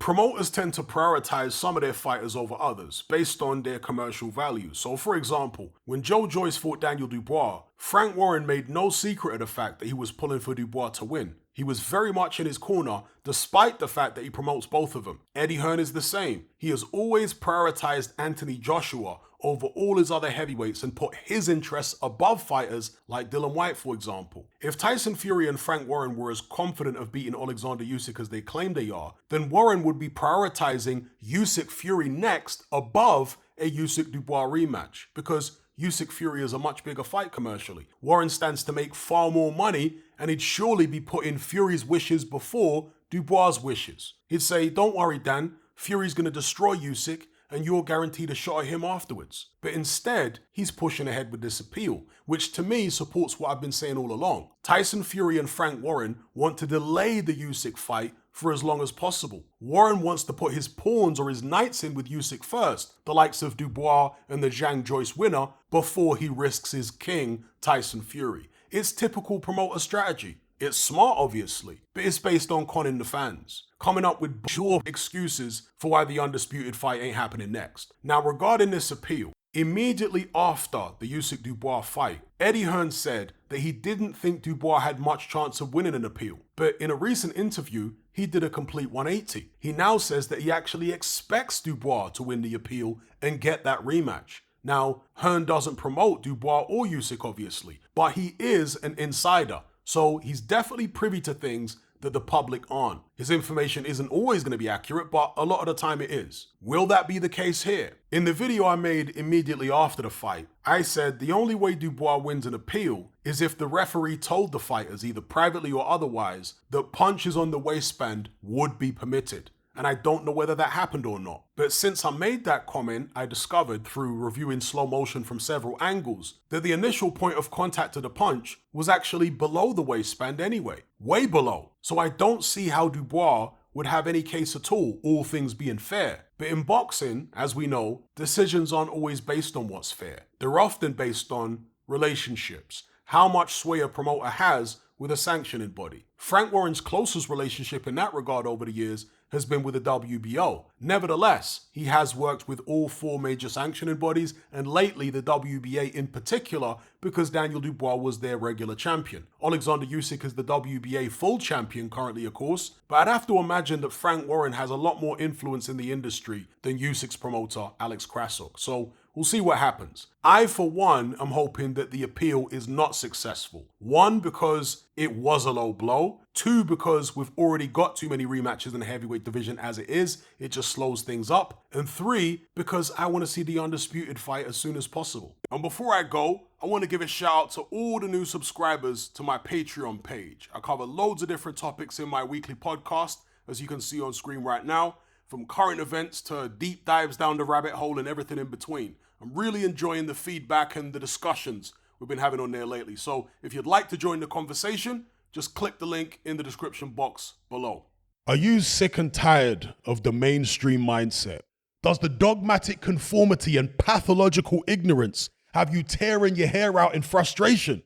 Promoters tend to prioritize some of their fighters over others based on their commercial value. So for example, when Joe Joyce fought Daniel Dubois, Frank Warren made no secret of the fact that he was pulling for Dubois to win. He was very much in his corner, despite the fact that he promotes both of them. Eddie Hearn is the same. He has always prioritized Anthony Joshua over all his other heavyweights and put his interests above fighters like Dillian Whyte, for example. If Tyson Fury and Frank Warren were as confident of beating Alexander Usyk as they claim they are, then Warren would be prioritizing Usyk Fury next above a Usyk Dubois rematch, because Usyk Fury is a much bigger fight commercially. Warren stands to make far more money, and he'd surely be putting Fury's wishes before Dubois' wishes. He'd say, don't worry, Dan, Fury's gonna destroy Usyk, and you're guaranteed a shot at him afterwards. But instead, he's pushing ahead with this appeal, which to me supports what I've been saying all along. Tyson Fury and Frank Warren want to delay the Usyk fight for as long as possible. Warren wants to put his pawns or his knights in with Usyk first, the likes of Dubois and the Zhang Joyce winner, before he risks his king, Tyson Fury. It's typical promoter strategy. It's smart, obviously, but it's based on conning the fans, coming up with pure excuses for why the undisputed fight ain't happening next. Now, regarding this appeal, immediately after the Usyk Dubois fight, Eddie Hearn said that he didn't think Dubois had much chance of winning an appeal. But in a recent interview, he did a complete 180. He now says that he actually expects Dubois to win the appeal and get that rematch. Now, Hearn doesn't promote Dubois or Usyk, obviously, but he is an insider. So he's definitely privy to things that the public aren't. His information isn't always going to be accurate, but a lot of the time it is. Will that be the case here? In the video I made immediately after the fight, I said the only way Dubois wins an appeal is if the referee told the fighters, either privately or otherwise, that punches on the waistband would be permitted. And I don't know whether that happened or not. But since I made that comment, I discovered through reviewing slow motion from several angles that the initial point of contact to the punch was actually below the waistband anyway, way below. So I don't see how Dubois would have any case at all things being fair. But in boxing, as we know, decisions aren't always based on what's fair. They're often based on relationships, how much sway a promoter has with a sanctioning body. Frank Warren's closest relationship in that regard over the years has been with the WBO. Nevertheless, he has worked with all four major sanctioning bodies, and lately the WBA in particular, because Daniel Dubois was their regular champion. Alexander Usyk is the WBA full champion currently, of course, but I'd have to imagine that Frank Warren has a lot more influence in the industry than Usyk's promoter, Alex Krasuk. So we'll see what happens. I, for one, am hoping that the appeal is not successful. One, because it was a low blow. Two, because we've already got too many rematches in the heavyweight division as it is. It just slows things up. And three, because I want to see the undisputed fight as soon as possible. And before I go, I want to give a shout out to all the new subscribers to my Patreon page. I cover loads of different topics in my weekly podcast, as you can see on screen right now, from current events to deep dives down the rabbit hole and everything in between. I'm really enjoying the feedback and the discussions we've been having on there lately. So if you'd like to join the conversation, just click the link in the description box below. Are you sick and tired of the mainstream mindset? Does the dogmatic conformity and pathological ignorance have you tearing your hair out in frustration?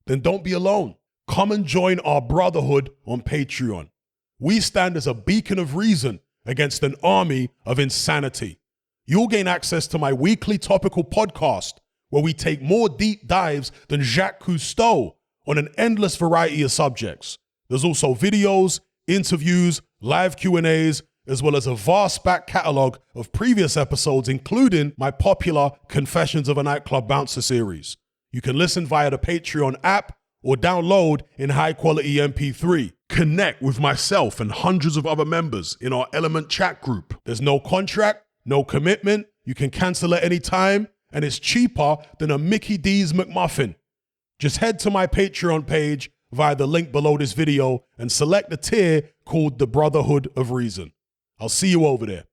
Then don't be alone. Come and join our brotherhood on Patreon. We stand as a beacon of reason against an army of insanity. You'll gain access to my weekly topical podcast, where we take more deep dives than Jacques Cousteau on an endless variety of subjects. There's also videos, interviews, live Q&As, as well as a vast back catalogue of previous episodes, including my popular Confessions of a Nightclub Bouncer series. You can listen via the Patreon app or download in high-quality MP3. Connect with myself and hundreds of other members in our Element chat group. There's no contract, no commitment, you can cancel at any time, and it's cheaper than a Mickey D's McMuffin. Just head to my Patreon page via the link below this video and select the tier called the Brotherhood of Reason. I'll see you over there.